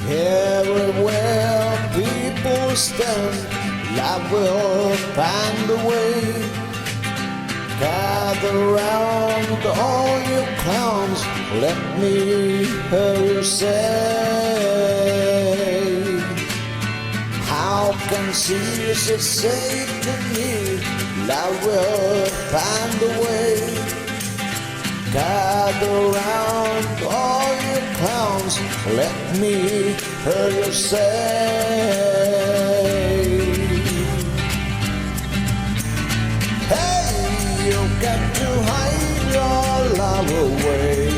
Everywhere people stand, love will find a way. Gather round all you clowns, let me hear you say, how can Jesus say to me, love will find a way. Gather round all you clowns, let me hear you say, hey, you got to hide your love away.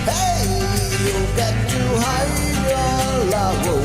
Hey, you got to hide your love away.